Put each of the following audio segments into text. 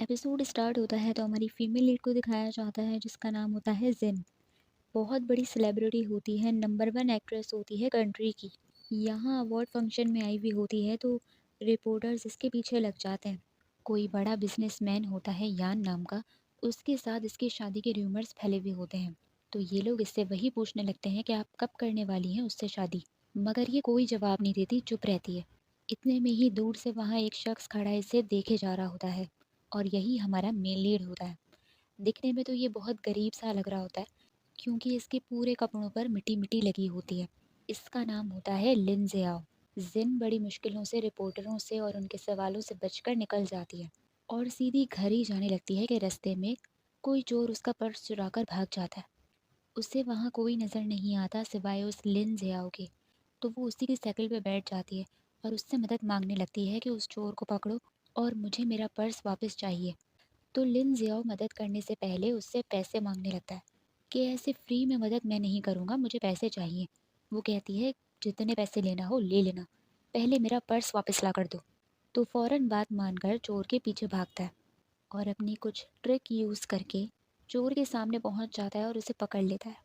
Episode start होता है तो हमारी फीमेल लीड को दिखाया जाता है जिसका नाम होता है जिन। बहुत बड़ी सेलिब्रिटी होती है, नंबर वन एक्ट्रेस होती है कंट्री की। यहाँ अवार्ड फंक्शन में आई हुई होती है तो रिपोर्टर्स इसके पीछे लग जाते हैं। कोई बड़ा बिजनेसमैन होता है यान नाम का, उसके साथ इसकी शादी के र्यूमर्स फैले हुए होते हैं। तो ये लोग इससे वही पूछने लगते हैं कि आप कब करने वाली हैं उससे शादी। मगर ये कोई जवाब नहीं देती, चुप रहती है। इतने में ही दूर से वहाँ एक शख्स खड़ा इसे देखे जा रहा होता है और यही हमारा मेन लीड होता है। दिखने में तो ये बहुत गरीब सा लग रहा होता है क्योंकि इसके पूरे कपड़ों पर मिट्टी मिट्टी लगी होती है। इसका नाम होता है लिन जियाओ। जिन बड़ी मुश्किलों से रिपोर्टरों से और उनके सवालों से बचकर निकल जाती है और सीधी घर ही जाने लगती है कि रास्ते में कोई चोर उसका पर्स चुराकर भाग जाता है। उसे वहाँ कोई नज़र नहीं आता सिवाय उस लिन जियाओ के। तो वो उसी की साइकिल पे बैठ जाती है और उससे मदद मांगने लगती है कि उस चोर को पकड़ो और मुझे मेरा पर्स वापस चाहिए। तो लिन जियाओ मदद करने से पहले उससे पैसे मांगने लगता है कि ऐसे फ्री में मदद मैं नहीं करूँगा, मुझे पैसे चाहिए। वो कहती है जितने पैसे लेना हो ले लेना, पहले मेरा पर्स वापस ला कर दो। तो फौरन बात मानकर चोर के पीछे भागता है और अपनी कुछ ट्रिक यूज़ करके चोर के सामने पहुंच जाता है और उसे पकड़ लेता है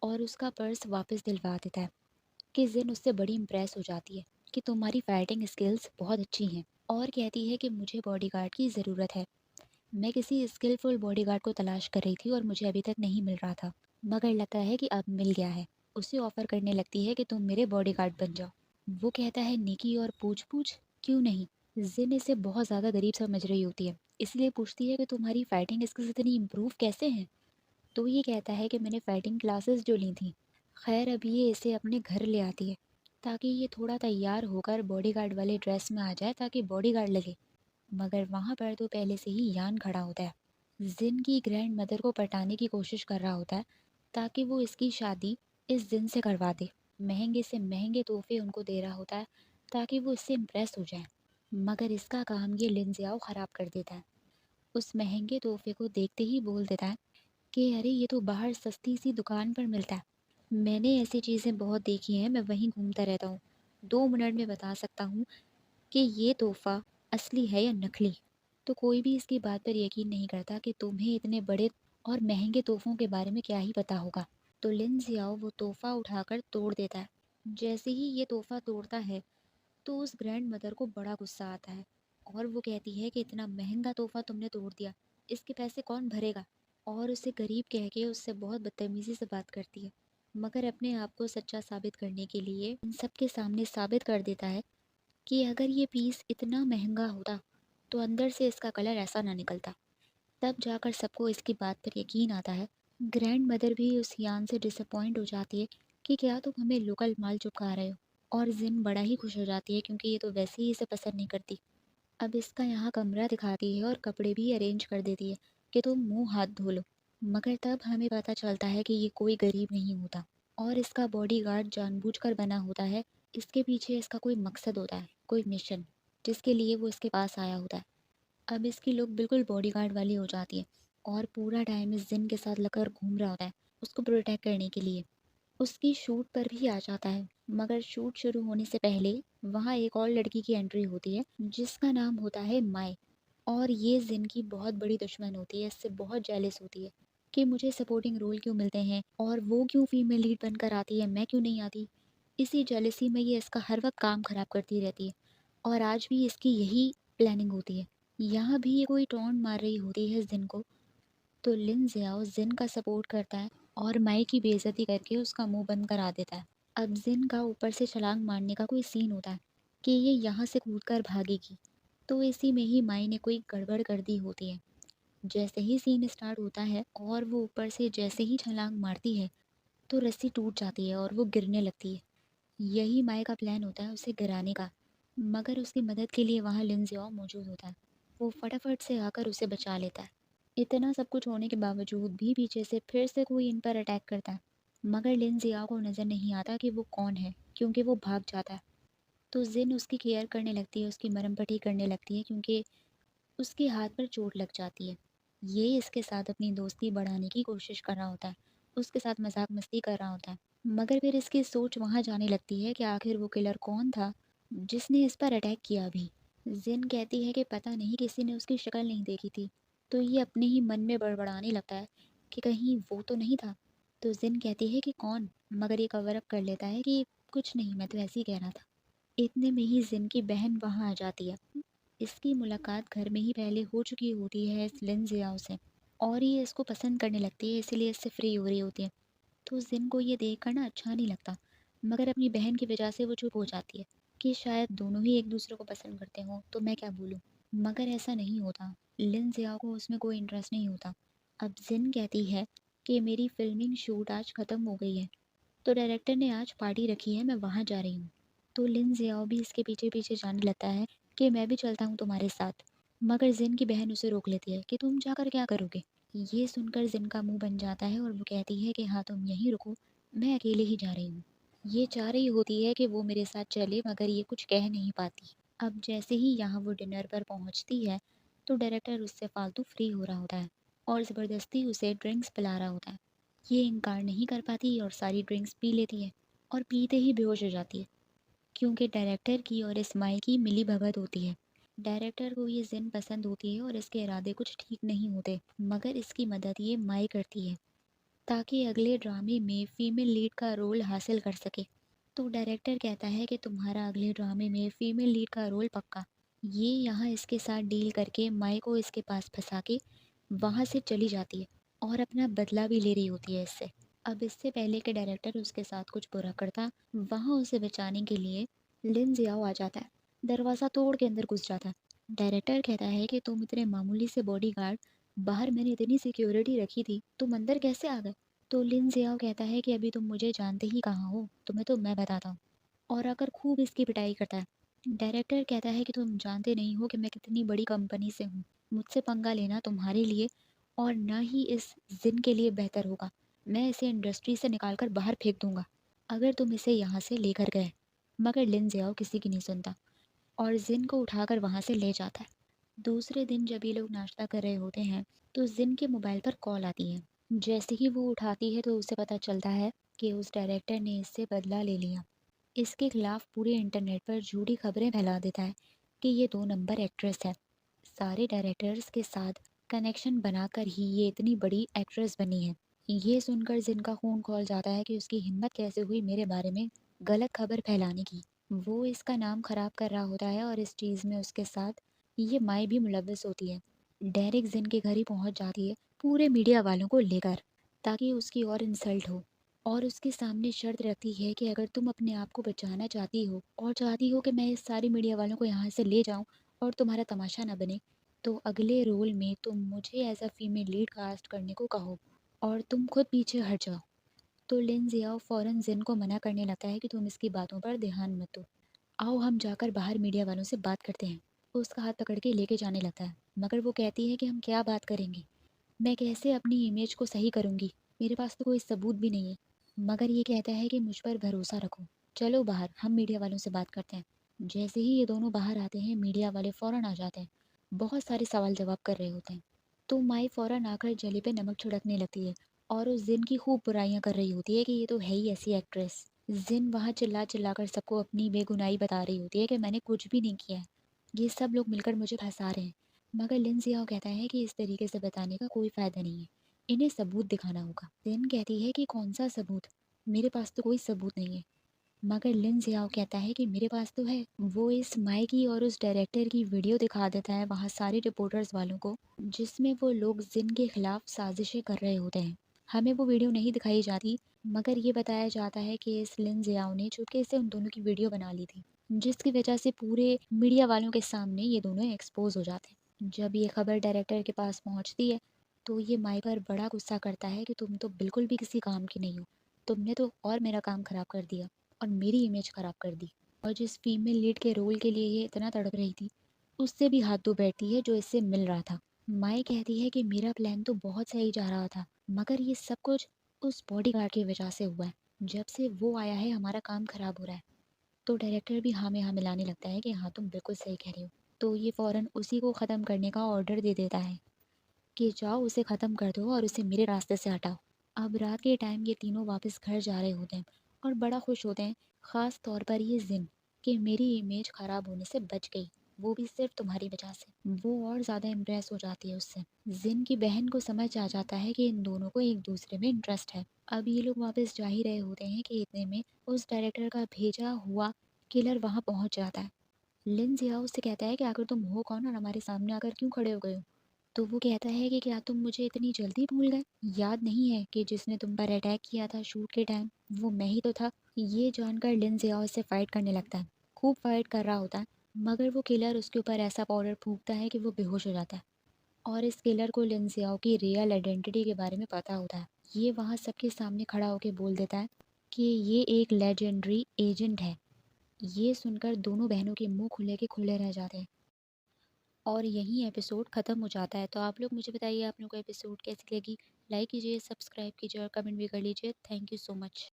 और उसका पर्स वापस दिलवा देता है। कि जिन उससे बड़ी इम्प्रेस हो जाती है कि तुम्हारी फाइटिंग स्किल्स बहुत अच्छी हैं और कहती है कि मुझे बॉडीगार्ड की ज़रूरत है। मैं किसी स्किलफुल बॉडीगार्ड को तलाश कर रही थी और मुझे अभी तक नहीं मिल रहा था, मगर लगता है कि अब मिल गया है। उसे ऑफर करने लगती है कि तुम मेरे बॉडीगार्ड बन जाओ। वो कहता है निकी और पूछ पूछ क्यों नहीं। जिन इसे बहुत ज़्यादा गरीब समझ रही होती है, इसलिए पूछती है कि तुम्हारी फाइटिंग स्किल्स इतनी इम्प्रूव कैसे हैं। तो ये कहता है कि मैंने फाइटिंग क्लासेस जो ली थी। खैर अभी ये इसे अपने घर ले आती है ताकि ये थोड़ा तैयार होकर बॉडीगार्ड वाले ड्रेस में आ जाए ताकि बॉडीगार्ड लगे। मगर वहाँ पर तो पहले से ही यान खड़ा होता है। जिन की ग्रैंड मदर को पटाने की कोशिश कर रहा होता है ताकि वो इसकी शादी इस जिन से करवा दे। महंगे से महंगे तोहफे उनको दे रहा होता है ताकि वो इससे इम्प्रेस हो जाए। मगर इसका काम ये लिंजियाओ ख़राब कर देता है। उस महंगे तोहफे को देखते ही बोल देता है कि अरे ये तो बाहर सस्ती सी दुकान पर मिलता है। मैंने ऐसी चीज़ें बहुत देखी हैं, मैं वहीं घूमता रहता हूँ। 2 मिनट में बता सकता हूँ कि ये तोहफ़ा असली है या नकली। तो कोई भी इसकी बात पर यकीन नहीं करता कि तुम्हें इतने बड़े और महंगे तोहफ़ों के बारे में क्या ही पता होगा। तो लिन जियाओ वो तोहफ़ा उठाकर तोड़ देता है। जैसे ही ये तोहफ़ा तोड़ता है तो उस ग्रैंड मदर को बड़ा गुस्सा आता है और वो कहती है कि इतना महंगा तोहफ़ा तुमने तोड़ दिया, इसके पैसे कौन भरेगा। और उसे गरीब कह के उससे बहुत बदतमीज़ी से बात करती है। मगर अपने आप को सच्चा साबित करने के लिए इन सब के सामने साबित कर देता है कि अगर ये पीस इतना महंगा होता तो अंदर से इसका कलर ऐसा ना निकलता। तब जाकर सबको इसकी बात पर यकीन आता है। ग्रैंड मदर भी उस यान से डिसअपॉइंट हो जाती है कि क्या तुम हमें लोकल माल चिपका रहे हो। और जिन बड़ा ही खुश हो जाती है क्योंकि ये तो वैसे ही इसे पसंद नहीं करती। अब इसका यहाँ कमरा दिखाती है और कपड़े भी अरेंज कर देती है कि तुम मुंह हाथ धो लो। मगर तब हमें पता चलता है कि ये कोई गरीब नहीं होता और इसका बॉडीगार्ड जानबूझकर बना होता है। इसके पीछे इसका कोई मकसद होता है, कोई मिशन, जिसके लिए वो इसके पास आया होता है। अब इसकी लुक बिल्कुल बॉडीगार्ड वाली हो जाती है और पूरा टाइम इस जिन के साथ लगकर घूम रहा होता है उसको प्रोटेक्ट करने के लिए। उसकी शूट पर भी आ जाता है। मगर शूट शुरू होने से पहले वहाँ एक और लड़की की एंट्री होती है जिसका नाम होता है माई। और ये जिन की बहुत बड़ी दुश्मन होती है, इससे बहुत जेलस होती है कि मुझे सपोर्टिंग रोल क्यों मिलते हैं और वो क्यों फीमेल लीड बनकर आती है, मैं क्यों नहीं आती। इसी जेलसी में ये इसका हर वक्त काम खराब करती रहती है और आज भी इसकी यही प्लानिंग होती है। यहाँ भी ये कोई टॉन्ट मार रही होती है जिन को। तो लिन जियाओ जिन का सपोर्ट करता है और माई की बेइज्जती करके उसका मुंह बंद करा देता है। अब जिन का ऊपर से छलांग मारने का कोई सीन होता है कि ये यहाँ से कूदकर भागेगी। तो इसी में ही माई ने कोई गड़बड़ कर दी होती है। जैसे ही सीन स्टार्ट होता है और वो ऊपर से जैसे ही छलांग मारती है तो रस्सी टूट जाती है और वो गिरने लगती है। यही माई का प्लान होता है उसे गिराने का। मगर उसकी मदद के लिए वहाँ लिन जियाओ मौजूद होता है। वो फटाफट से आकर उसे बचा लेता है। इतना सब कुछ होने के बावजूद भी पीछे से फिर से कोई इन पर अटैक करता है। मगर लिन जियाओ को नज़र नहीं आता कि वो कौन है क्योंकि वो भाग जाता है। तो जिन उसकी केयर करने लगती है, उसकी मरम पट्टी करने लगती है क्योंकि उसके हाथ पर चोट लग जाती है। ये इसके साथ अपनी दोस्ती बढ़ाने की कोशिश कर रहा होता है, उसके साथ मजाक मस्ती कर रहा होता है। मगर फिर इसकी सोच वहाँ जाने लगती है कि आखिर वो किलर कौन था जिसने इस पर अटैक किया अभी। जिन कहती है कि पता नहीं किसी ने उसकी शक्ल नहीं देखी थी। तो ये अपने ही मन में बड़बड़ाने लगता है कि कहीं वो तो नहीं था। तो जिन कहती है कि कौन, मगर ये कवर अप कर लेता है कि कुछ नहीं, मैं तो ऐसे ही कह रहा था। इतने में ही जिन की बहन वहाँ आ जाती है। इसकी मुलाकात घर में ही पहले हो चुकी होती है इस लिन जियाओ से, और ये इसको पसंद करने लगती है, इसीलिए इससे फ्री हो रही होती है। तो जिन को ये देखकर ना अच्छा नहीं लगता, मगर अपनी बहन की वजह से वो चुप हो जाती है कि शायद दोनों ही एक दूसरे को पसंद करते हों, तो मैं क्या बोलूँ। मगर ऐसा नहीं होता। लिन जियाओ को उसमें कोई इंटरेस्ट नहीं होता। अब जिन कहती है कि मेरी फिल्मिंग शूट आज ख़त्म हो गई है, तो डायरेक्टर ने आज पार्टी रखी है, मैं वहाँ जा रही हूँ। तो लिन जियाओ भी इसके पीछे पीछे जाने लगता है कि मैं भी चलता हूँ तुम्हारे साथ। मगर जिन की बहन उसे रोक लेती है कि तुम जाकर क्या करोगे। ये सुनकर जिन का मुंह बन जाता है और वो कहती है कि हाँ तुम यहीं रुको, मैं अकेले ही जा रही हूँ। ये चाह रही होती है कि वो मेरे साथ चले, मगर ये कुछ कह नहीं पाती। अब जैसे ही यहाँ वो डिनर पर पहुँचती है, तो डायरेक्टर उससे फालतू फ्री हो रहा होता है और ज़बरदस्ती उसे ड्रिंक्स पिला रहा होता है। ये इनकार नहीं कर पाती और सारी ड्रिंक्स पी लेती है, और पीते ही बेहोश हो जाती है, क्योंकि डायरेक्टर की और इस माई की मिली भगत होती है। डायरेक्टर को ये जिन पसंद होती है और इसके इरादे कुछ ठीक नहीं होते, मगर इसकी मदद ये माई करती है ताकि अगले ड्रामे में फीमेल लीड का रोल हासिल कर सके। तो डायरेक्टर कहता है कि तुम्हारा अगले ड्रामे में फीमेल लीड का रोल पक्का। ये यहाँ इसके साथ डील करके माई को इसके पास फंसा के वहाँ से चली जाती है और अपना बदला भी ले रही होती है इससे। अब इससे पहले कि डायरेक्टर उसके साथ कुछ बुरा करता, वहाँ उसे बचाने के लिए लिन जियाओ आ जाता है। दरवाज़ा तोड़ के अंदर घुस जाता है। डायरेक्टर कहता है कि तुम इतने मामूली से बॉडीगार्ड, बाहर मैंने इतनी सिक्योरिटी रखी थी, तुम अंदर कैसे आ गए। तो लिन जियाओ कहता है कि अभी तुम मुझे जानते ही कहाँ हो, तुम्हें तो मैं बताता हूँ, और आकर खूब इसकी पिटाई करता है। डायरेक्टर कहता है कि तुम जानते नहीं हो कि मैं कितनी बड़ी कंपनी से हूँ, मुझसे पंगा लेना तुम्हारे लिए और ना ही इस जिन के लिए बेहतर होगा। मैं इसे इंडस्ट्री से निकाल कर बाहर फेंक दूंगा अगर तुम इसे यहाँ से लेकर गए। मगर लिन जियाओ किसी की नहीं सुनता और जिन को उठाकर वहाँ से ले जाता है। दूसरे दिन जब ये लोग नाश्ता कर रहे होते हैं, तो जिन के मोबाइल पर कॉल आती है। जैसे ही वो उठाती है तो उसे पता चलता है कि उस डायरेक्टर ने इससे बदला ले लिया। इसके खिलाफ पूरे इंटरनेट पर झूठी खबरें फैला देता है कि ये 2 नंबर एक्ट्रेस है। सारे डायरेक्टर्स के साथ कनेक्शन बनाकर ही ये इतनी बड़ी एक्ट्रेस बनी है। ये सुनकर जिनका खून खौल जाता है कि उसकी हिम्मत कैसे हुई मेरे बारे में गलत खबर फैलाने की। वो इसका नाम खराब कर रहा होता है और इस चीज़ में उसके साथ ये माई भी मुलव्वस होती है। डायरेक्ट जिन के घर ही पहुंच जाती है पूरे मीडिया वालों को लेकर, ताकि उसकी और इंसल्ट हो, और उसके सामने शर्त रखती है कि अगर तुम अपने आप को बचाना चाहती हो और चाहती हो कि मैं इस सारे मीडिया वालों को यहाँ से ले जाऊँ और तुम्हारा तमाशा ना बने, तो अगले रोल में तुम मुझे as a female lead cast करने को कहो और तुम खुद पीछे हट जाओ। तो लिन जियाओ फ़ौरन जिन को मना करने लगता है कि तुम इसकी बातों पर ध्यान मत दो, आओ हम जाकर बाहर मीडिया वालों से बात करते हैं। वो उसका हाथ पकड़ के लेके जाने लगता है, मगर वो कहती है कि हम क्या बात करेंगे, मैं कैसे अपनी इमेज को सही करूँगी, मेरे पास तो कोई सबूत भी नहीं है। मगर ये कहता है कि मुझ पर भरोसा रखो, चलो बाहर हम मीडिया वालों से बात करते हैं। जैसे ही ये दोनों बाहर आते हैं, मीडिया वाले फ़ौरन आ जाते हैं, बहुत सारे सवाल जवाब कर रहे होते हैं। तो माई फ़ौरन आकर जली पे नमक छिड़कने लगती है और उस जिन की खूब बुराइयां कर रही होती है कि ये तो है ही ऐसी एक्ट्रेस। जिन वहाँ चिल्ला चिल्ला कर सबको अपनी बेगुनाही बता रही होती है कि मैंने कुछ भी नहीं किया है, ये सब लोग मिलकर मुझे फंसा रहे हैं। मगर लिन जियाओ कहता है कि इस तरीके से बताने का कोई फ़ायदा नहीं है, इन्हें सबूत दिखाना होगा। जिन कहती है कि कौन सा सबूत, मेरे पास तो कोई सबूत नहीं है। मगर लिन जियाओ कहता है कि मेरे पास तो है। वो इस माई की और उस डायरेक्टर की वीडियो दिखा देता है वहाँ सारे रिपोर्टर्स वालों को, जिसमें वो लोग जिन के खिलाफ साजिशें कर रहे होते हैं। हमें वो वीडियो नहीं दिखाई जाती, मगर ये बताया जाता है कि इस लिन जियाओ ने चुपके से उन दोनों की वीडियो बना ली थी, जिसकी वजह से पूरे मीडिया वालों के सामने ये दोनों एक्सपोज हो जाते हैं। जब ये खबर डायरेक्टर के पास पहुंचती है, तो ये माई पर बड़ा गुस्सा करता है कि तुम तो बिल्कुल भी किसी काम की नहीं हो, तुमने तो और मेरा काम खराब कर दिया और मेरी इमेज ख़राब कर दी। और जिस फीमेल लीड के रोल के लिए ये इतना तड़प रही थी, उससे भी हाथ धो बैठती है जो इससे मिल रहा था। माई कहती है कि मेरा प्लान तो बहुत सही जा रहा था, मगर ये सब कुछ उस बॉडीगार्ड की वजह से हुआ है। जब से वो आया है हमारा काम खराब हो रहा है। तो डायरेक्टर भी हाँ में हाँ मिलाने लगता है कि हाँ तुम बिल्कुल सही कह रही हो। तो ये फ़ौरन उसी को ख़त्म करने का ऑर्डर दे देता है कि जाओ उसे ख़त्म कर दो और उसे मेरे रास्ते से हटाओ। अब रात के टाइम ये तीनों वापस घर जा रहे होते हैं और बड़ा खुश होते हैं, ख़ास तौर पर ये जिन कि मेरी इमेज ख़राब होने से बच गई। वो भी सिर्फ तुम्हारी वजह से। वो और ज़्यादा इम्प्रेस हो जाती है उससे। जिन की बहन को समझ आ जाता है कि इन दोनों को एक दूसरे में इंटरेस्ट है। अब ये लोग वापस जा ही रहे होते हैं कि इतने में उस डायरेक्टर का भेजा हुआ किलर वहाँ पहुँच जाता है। लिन जिया उससे कहता है कि आखिर तुम हो कौन और हमारे सामने आकर क्यों खड़े हो गए हो। तो वो कहता है कि क्या तुम मुझे इतनी जल्दी भूल गए? याद नहीं है कि जिसने तुम पर अटैक किया था शूट के टाइम, वो मैं ही तो था। ये जानकर लिन जियाओ से फाइट करने लगता है। खूब फाइट कर रहा होता है, मगर वो किलर उसके ऊपर ऐसा पाउडर फूंकता है कि वो बेहोश हो जाता है। और इस किलर को लिन जियाओ की रियल आइडेंटिटी के बारे में पता होता है। ये वहाँ सबके सामने खड़ा होकर बोल देता है कि ये एक लेजेंडरी एजेंट है। ये सुनकर दोनों बहनों के मुंह खुले के खुले रह जाते हैं और यहीं एपिसोड ख़त्म हो जाता है। तो आप लोग मुझे बताइए आप लोगों को एपिसोड कैसी लगी। लाइक कीजिए, सब्सक्राइब कीजिए और कमेंट भी कर लीजिए। Thank you so much.